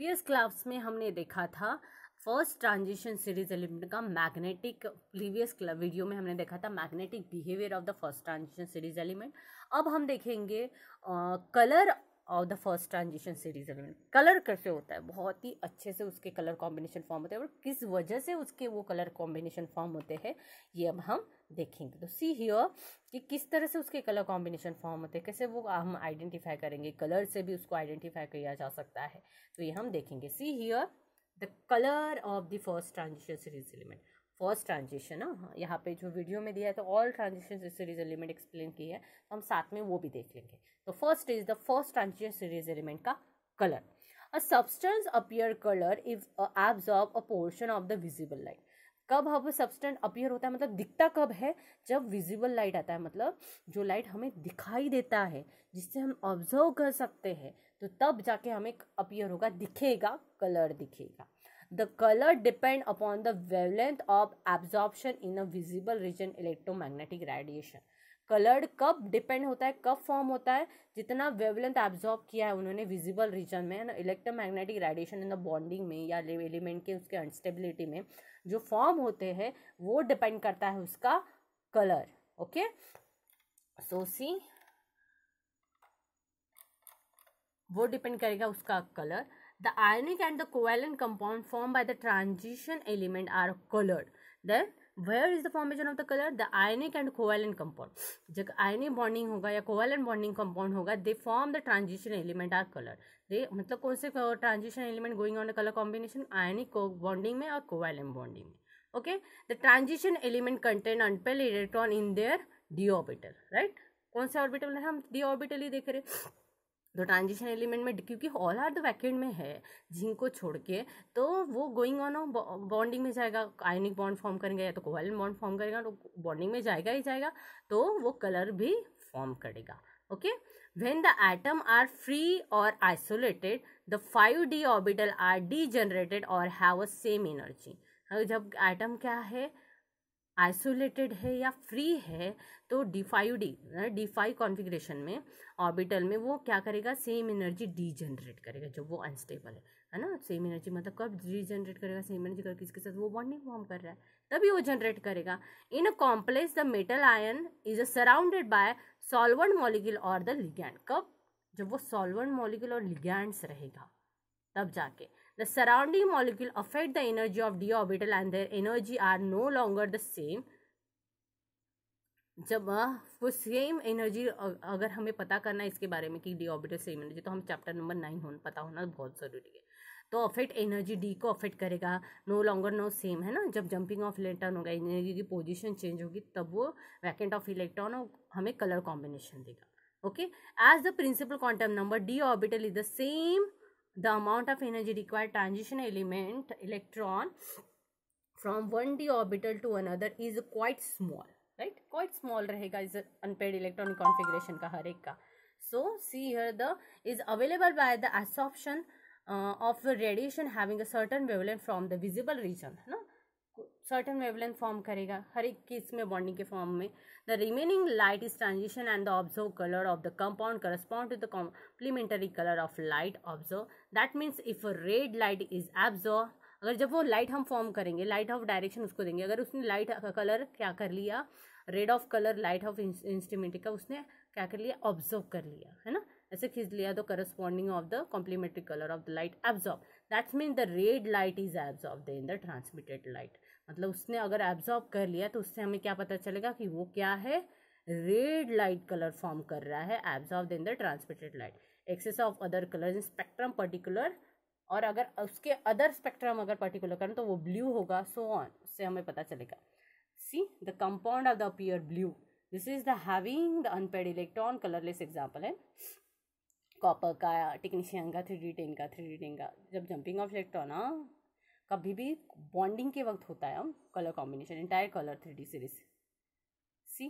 Previous class में हमने देखा था फर्स्ट ट्रांजिशन सीरीज एलिमेंट का मैग्नेटिक, प्रीवियस वीडियो में हमने देखा था magnetic behaviour of the first transition series element. अब हम देखेंगे colour of the first transition series element. Colour कैसे होता है, बहुत ही अच्छे से उसके कलर कॉम्बिनेशन फॉर्म होते हैं और किस वजह से उसके वो कलर कॉम्बिनेशन फॉर्म होते हैं ये अब हम देखेंगे। तो सी हियर कि किस तरह से उसके कलर कॉम्बिनेशन फॉर्म होते हैं, कैसे वो हम आइडेंटिफाई करेंगे, कलर से भी उसको आइडेंटिफाई किया जा सकता है, तो ये हम देखेंगे। See here the colour of the first transition series element. First transition ना, यहाँ पे जो वीडियो में दिया है तो all transition series element explain की है, तो हम साथ में वो भी देख लेंगे। तो first is the first transition series element का कलर। A substance appear colour if absorb a portion of the visible light. कब अब सब्सटेंस अपीयर होता है, मतलब दिखता कब है, जब विजिबल लाइट आता है, मतलब जो लाइट हमें दिखाई देता है जिससे हम ऑब्जर्व कर सकते हैं, तो तब जाके हमें अपीयर होगा, दिखेगा, कलर दिखेगा। The color depend upon the wavelength of absorption in a visible region electromagnetic radiation. Coloured कब डिपेंड होता है, कब फॉर्म होता है, जितना वेवलेंथ एब्जॉर्ब किया है उन्होंने विजिबल रीजन में, ना electromagnetic radiation in the bonding में या एलिमेंट के उसके अनस्टेबिलिटी में जो फॉर्म होते हैं वो डिपेंड करता है उसका कलर। ओके, सो सी वो डिपेंड करेगा उसका colour. The ionic and the covalent compound formed by the transition element are colored. Then where is the formation of the color? The ionic and covalent compound. जब ionic bonding होगा या covalent bonding compound होगा, they form the transition element are colored. they मतलब कौन से transition element going on the color combination? ionic bonding में और covalent bonding में. Okay, the transition element contain unpaired electron in their d orbital, right? कौन से orbital में हम d orbital ही देख रहे हैं। तो ट्रांजिशन एलिमेंट में क्योंकि ऑल आर द वैकेंट में है जिंक को छोड़ के, तो वो गोइंग ऑन बॉन्डिंग में जाएगा, आयनिक बॉन्ड फॉर्म करेंगे या तो कोवैलेंट बॉन्ड फॉर्म करेगा, तो बॉन्डिंग में जाएगा ही जाएगा, तो वो कलर भी फॉर्म करेगा। Okay, when the atom are free और isolated the 5d orbital are degenerated और हैव अ सेम एनर्जी। जब एटम क्या है, आइसोलेटेड है या फ्री है, तो डी5 कॉन्फ़िगरेशन में ऑर्बिटल में वो क्या करेगा, सेम एनर्जी डीजनरेट करेगा जब वो अनस्टेबल है ना। सेम एनर्जी मतलब कब डीजनरेट करेगा, सेम एनर्जी कर किसके साथ वो बॉन्डिंग फॉर्म कर रहा है तभी वो जनरेट करेगा। In a complex the metal ion is surrounded by solvent molecule और द लिगैंड। कब, जब वो सॉल्वेंट मॉलिक्यूल और लिगैंड्स रहेगा तब जाके the surrounding molecule affect the energy of d orbital and their energy are no longer the same. जब वो सेम एनर्जी, अगर हमें पता करना है इसके बारे में कि डी ऑर्बिटल सेम एनर्जी, तो हम चैप्टर नंबर 9 पता होना बहुत ज़रूरी है। तो अफेक्ट एनर्जी डी को अफेक्ट करेगा, नो लॉन्गर नो सेम है ना। जब जंपिंग ऑफ इलेक्ट्रॉन होगा, एनर्जी की पोजीशन चेंज होगी, तब वो वैकेंट ऑफ इलेक्ट्रॉन हमें कलर कॉम्बिनेशन देगा। Okay, as the principal quantum number d orbital is the same, the amount of energy required transition element electron from one d orbital to another is quite small, right? Quite small रहेगा इस unpaired electronic configuration का हर एक का। So see here the is available by the absorption of radiation having a certain wavelength from the visible region, है ना, certain wavelength form करेगा हर एक case में बॉन्डिंग के फॉर्म में। The remaining light is transition and the observe colour of the compound correspond to the complementary colour of light observe. That means if red light is absorb, अगर जब वो light हम form करेंगे, light of direction उसको देंगे, अगर उसने light का कलर क्या कर लिया, rid of colour light of instrument का उसने क्या कर लिया, ऑब्जर्व कर लिया, है ना, ऐसे खींच लिया, तो corresponding of the complementary colour of the light absorb, that mean the red light is absorb in the transmitted light. मतलब उसने अगर एब्जॉर्ब कर लिया तो उससे हमें क्या पता चलेगा कि वो क्या है, रेड लाइट कलर फॉर्म कर रहा है, absorb in the transmitted light. Excess of other colour in spectrum particular, और अगर उसके अदर स्पेक्ट्रम अगर पर्टिकुलर करें तो वो ब्लू होगा, सो ऑन, उससे हमें पता चलेगा। See the compound of the appear blue, this is the having the unpaired electron, colourless example है कॉपर का, टेक्नीशियन का, 3d10 का, 3d10 का। जब जंपिंग ऑफ इलेक्ट्रॉन कभी भी बॉन्डिंग के वक्त होता है, हम colour combination entire colour 3d series, see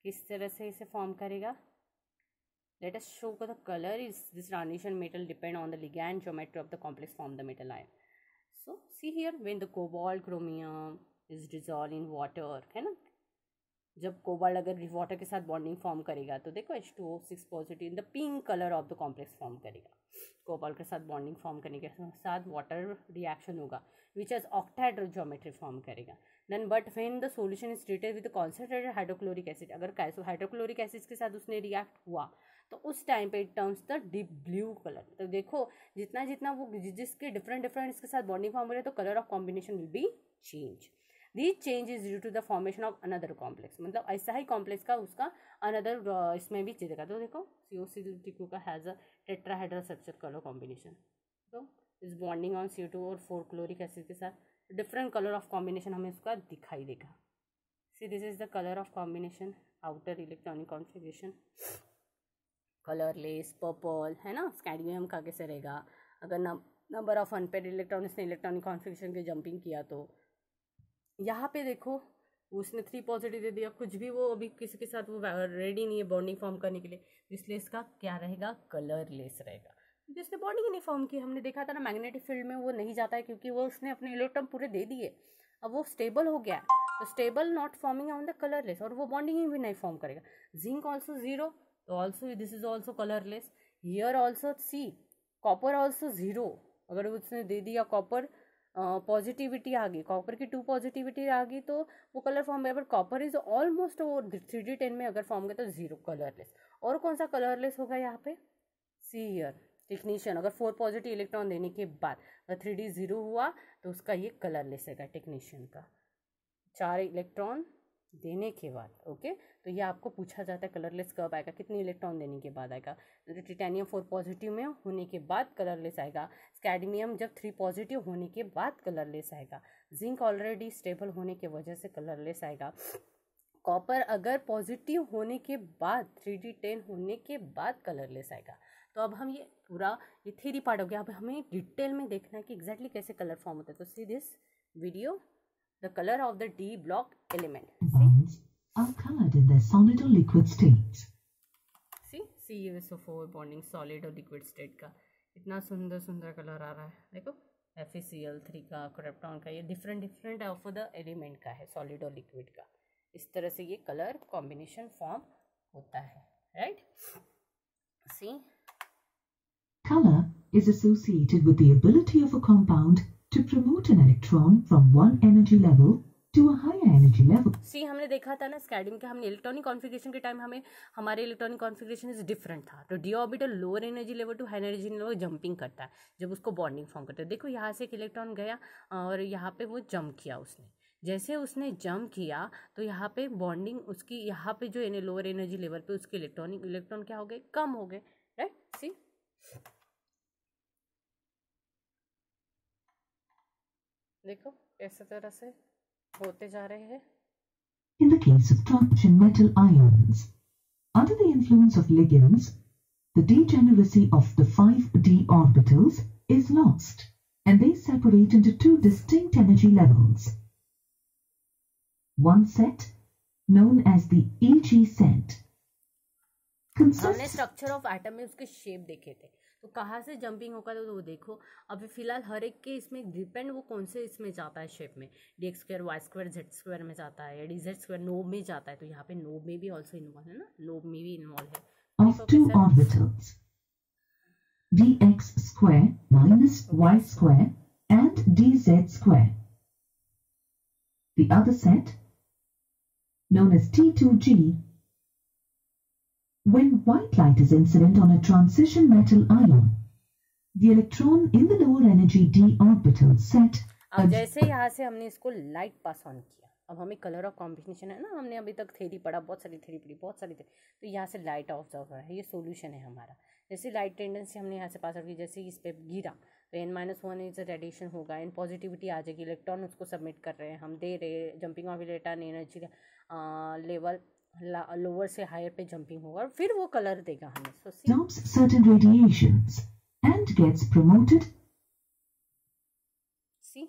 किस तरह से इसे फॉर्म करेगा। Let us show the colour is this transition metal depend on the ligand geometry of the complex form the metal ion. So see here when the cobalt chromium is dissolve in water, है ना, जब cobalt अगर water के साथ bonding form करेगा तो देखो H2O6 positive in the pink colour of the complex form करेगा। कोबाल्ट के साथ बॉन्डिंग फॉर्म करने के साथ वाटर रिएक्शन होगा which as octahedral geometry form करेगा। Then but when the solution is treated with concentrated hydrochloric acid, अगर hydrochloric acid के साथ उसने रिएक्ट हुआ तो उस टाइम पे it turns the deep blue colour. तो देखो जितना जितना वो जिसके डिफरेंट डिफरेंट इसके साथ बॉन्डिंग फॉर्म हो रहा है तो colour of combination will be change. This change is due to the formation of another complex, मतलब ऐसा ही कॉम्प्लेक्स का उसका अनदर इसमें भी चेंज होगा। तो देखो COCl2 का has a tetrahedral structure colour combination, तो इस बॉन्डिंग ऑन CO2 और 4 क्लोरिक एसिड के साथ डिफरेंट कलर ऑफ कॉम्बिनेशन हमें उसका दिखाई देगा। See this is the colour of combination, outer electronic configuration, colourless purple है ना। स्कैडमियम का कैसे रहेगा, अगर नंबर ऑफ अनपेड इलेक्ट्रॉनिक्स ने इलेक्ट्रॉनिक कॉन्फिगरेशन के जंपिंग किया तो यहाँ पे देखो उसने 3 पॉजिटिव दे दिया, कुछ भी वो अभी किसी के साथ वो रेडी नहीं है बॉन्डिंग फॉर्म करने के लिए, इसलिए इसका क्या रहेगा, कलरलेस रहेगा। जिसने बॉन्डिंग ही नहीं फॉर्म की, हमने देखा था ना मैग्नेटिक फील्ड में वो नहीं जाता है क्योंकि वो उसने अपने इलेक्ट्रॉन पूरे दे दिए, अब वो स्टेबल हो गया है, तो stable not forming on the colourless, और वो बॉन्डिंग भी नहीं फॉर्म करेगा। जिंक ऑल्सो 0, तो also this is also colourless. Here also see copper also 0, अगर उसने दे दिया कॉपर पॉजिटिविटी आ गई, कॉपर की 2 पॉजिटिविटी आ गई तो वो कलर फॉर्म है, बट कॉपर इज ऑलमोस्ट वो 3D10 में अगर फॉर्म किया तो 0 कलरलेस। और कौन सा कलरलेस होगा यहाँ पे, सी हियर टेक्नीशियन, अगर 4 पॉजिटिव इलेक्ट्रॉन देने के बाद अगर 3D 0 हुआ तो उसका ये कलरलेस है टेक्नीशियन का, 4 इलेक्ट्रॉन देने के बाद। ओके, तो ये आपको पूछा जाता है कलरलेस कब आएगा, कितने इलेक्ट्रॉन देने के बाद आएगा। तो टिटेनियम 4 पॉजिटिव में होने के बाद कलरलेस आएगा, स्कैडमियम जब 3 पॉजिटिव होने के बाद कलरलेस आएगा, जिंक ऑलरेडी स्टेबल होने की वजह से कलरलेस आएगा, कॉपर अगर पॉजिटिव होने के बाद 3D10 होने के बाद कलरलेस आएगा। तो अब हम ये पूरा ये थ्योरी पार्ट हो गया, अब हमें डिटेल में देखना है कि एग्जैक्टली कैसे कलर फॉर्म होता है। तो see this video, the color of the D block element. Bonds are colored in their solid or liquid states. See CuSO4 bonding solid और liquid state का इतना सुंदर सुंदर कलर आ रहा है, देखो FeCl3 का, क्रिप्टॉन का, ये different different of the element का है, सॉलिड और लिक्विड का। इस तरह से ये कलर कॉम्बिनेशन फॉर्म होता है, right. See Color is associated with the ability of a compound to promote an electron from one energy level to a higher energy level. See हमने देखा था ना स्कैडमियम के, हमने इलेक्ट्रॉनिक कॉन्फ़िगरेशन के time हमारे इलेक्ट्रॉनिक कॉन्फ़िगरेशन इज डिफरेंट था, तो d orbital lower energy level to high energy level jumping करता है जब उसको बॉन्डिंग फॉर्म करता है। देखो यहाँ से एक इलेक्ट्रॉन गया और यहाँ पे वो जंप किया उसने, जैसे उसने जंप किया तो यहाँ पे बॉन्डिंग उसकी यहाँ पे जो लोअर एनर्जी लेवल पे उसके इलेक्ट्रॉन क्या हो गए, कम हो गए, राइट। सी देखो कैसे तरह से होते जा रहे हैं। In the case of transition metal ions, under the influence of ligands, the degeneracy of the 5d orbitals is lost, and they separate into 2 distinct energy levels. One set, known as the Eg set, हमने structure of atom में उसके shape देखे थे, तो कहाँ से jumping होगा तो वो देखो। अभी फिलहाल हर एक के इसमें डिपेंड वो कौन से इसमें जाता है शेप में, dx2 y2 z2 में जाता है या dz2 नोब में जाता है, तो यहाँ पे नोब में भी ऑल्सो इन्वॉल्व है ना, नोब में भी इन्वॉल्व है। of 2 orbitals, dx square minus y square and dz square. The other set, known as T2g, when white light is incident on a transition metal ion, the electron in the lower energy d orbital set. अब जैसे यहाँ से हमने इसको light pass on किया, अब हमें colour of combination है ना, हमने अभी तक थ्योरी पढ़ा, बहुत सारी थ्योरी पढ़ी, बहुत सारी थ्योरी, तो यहाँ से लाइट ऑब्जर्व हो रहा है, ये सोल्यूशन है हमारा। जैसे लाइट टेंडेंसी हमने यहाँ से पास आउट की, जैसे इस पे गिरा तो n-1 इज रेडिएशन होगा, n पॉजिटिविटी आ जाएगी, इलेक्ट्रॉन उसको सबमिट कर रहे हैं, हम दे रहे, jumping of electron energy level lower से हायर पे जंपिंग होगा और फिर वो कलर देगा हमें। सो absorbs certain radiations and gets promoted. See,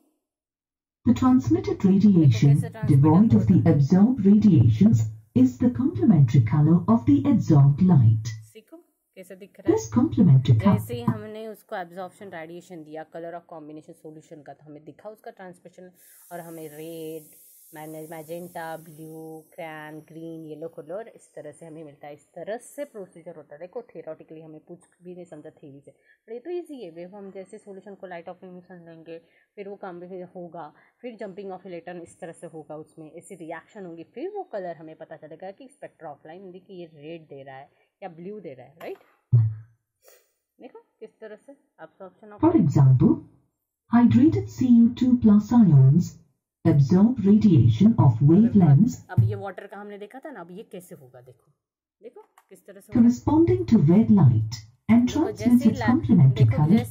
the transmitted radiation devoid of the absorbed radiations is the complementary color of the absorbed light. सीखो कैसे दिख रहा है। This complementary color, जैसे ही हमने उसको एब्जॉर्प्शन रेडिएशन दिया कलर ऑफ कॉम्बिनेशन सॉल्यूशन का, तो हमें दिखा उसका ट्रांसमिशन, और हमें red magenta, blue, crane, green, yellow colour, इस तरह से हमें मिलता है। इस तरह से प्रोसीजर होता है। देखो थेरोटिकली हमें कुछ भी नहीं समझा थ्योरी से, पर ये तो ईजी है। वेव हम जैसे सॉल्यूशन को लाइट ऑफ इमिशन देंगे, फिर वो काम होगा, फिर जंपिंग ऑफ इलेक्ट्रॉन इस तरह से होगा, उसमें ऐसी रिएक्शन होगी, फिर वो कलर हमें पता चलेगा कि स्पेक्ट्रा ऑफ लाइन देखिए ये रेड दे रहा है या ब्लू दे रहा है, राइट। देखो किस तरह से absorption of For example, hydrated Cu2 plus ions absorb radiation of wavelengths अब ये वाटर का हमने देखा था ना, अब ये कैसे होगा, देखो देखो किस तरह से corresponding to red light and transmits its complementary देखो color.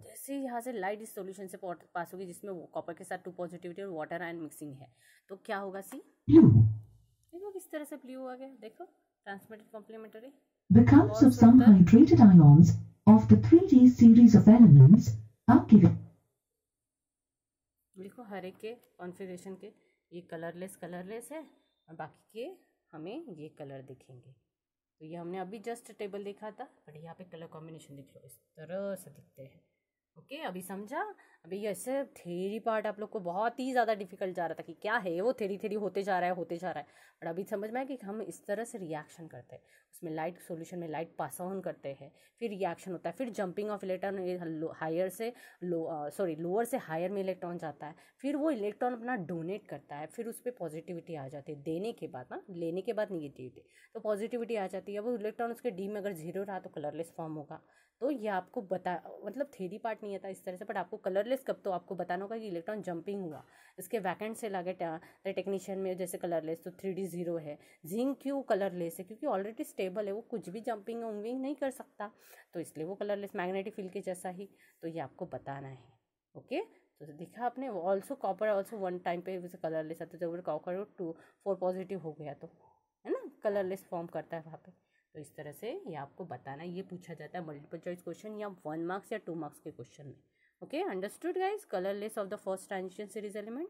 जैसे यहाँ से लाइट इस सॉल्यूशन से पास होगी जिसमें वो कॉपर के साथ 2 पॉजिटिविटी और वाटर आयन मिक्सिंग है, तो क्या होगा सी Blue. देखो किस तरह से ब्लू आ गया, देखो transmitted complementary. The colors of some hydrated ions of the 3D series of elements are given. देखो हर एक के कॉन्फ़िगरेशन के ये कलरलेस है और बाकी के हमें ये कलर दिखेंगे। तो ये हमने अभी जस्ट टेबल देखा था, बट यहाँ पे कलर कॉम्बिनेशन देख लो, इस तरह से दिखते हैं। ओके अभी समझा। अभी ये ऐसे थेरी पार्ट आप लोग को बहुत ही ज़्यादा डिफिकल्ट जा रहा था कि क्या है वो, थेरी होते जा रहा है, बट अभी समझ में आया कि हम इस तरह से रिएक्शन करते हैं, उसमें लाइट सॉल्यूशन में लाइट पास ऑन करते हैं, फिर रिएक्शन होता है, फिर जंपिंग ऑफ इलेक्ट्रॉन हायर से लोअर से हायर में इलेक्ट्रॉन जाता है, फिर वो इलेक्ट्रॉन अपना डोनेट करता है, फिर उस पर पॉजिटिविटी आ जाती है देने के बाद ना, लेने के बाद निगेटिविटी, तो पॉजिटिविटी आ जाती है। अब वो इलेक्ट्रॉन उसके डी में अगर 0 रहा तो कलरलेस फॉर्म होगा। तो ये आपको मतलब थ्योरी पार्ट नहीं आता इस तरह से, बट आपको कलरलेस कब, तो आपको बताना होगा कि इलेक्ट्रॉन जंपिंग हुआ, इसके वैकेंट से लगे टेक्नीशियन में जैसे कलरलेस, तो 3D 0 है। जिंक क्यों कलरलेस है, क्योंकि ऑलरेडी स्टेबल है, वो कुछ भी जंपिंग उम्पिंग नहीं कर सकता, तो इसलिए वो कलरलेस, मैग्नेटिक फील्ड के जैसा ही। तो ये आपको बताना है। ओके तो दिखा आपने। Also copper also one time पे कलरलेस आता है, जब कॉपर 4 पॉजिटिव हो गया तो है ना, कलरलेस फॉर्म करता है वहाँ पे। तो इस तरह से ये आपको बताना, ये पूछा जाता है मल्टीपल चॉइस क्वेश्चन या 1 मार्क्स या 2 मार्क्स के क्वेश्चन में। Okay understood guys. Colourless of the first transition series element.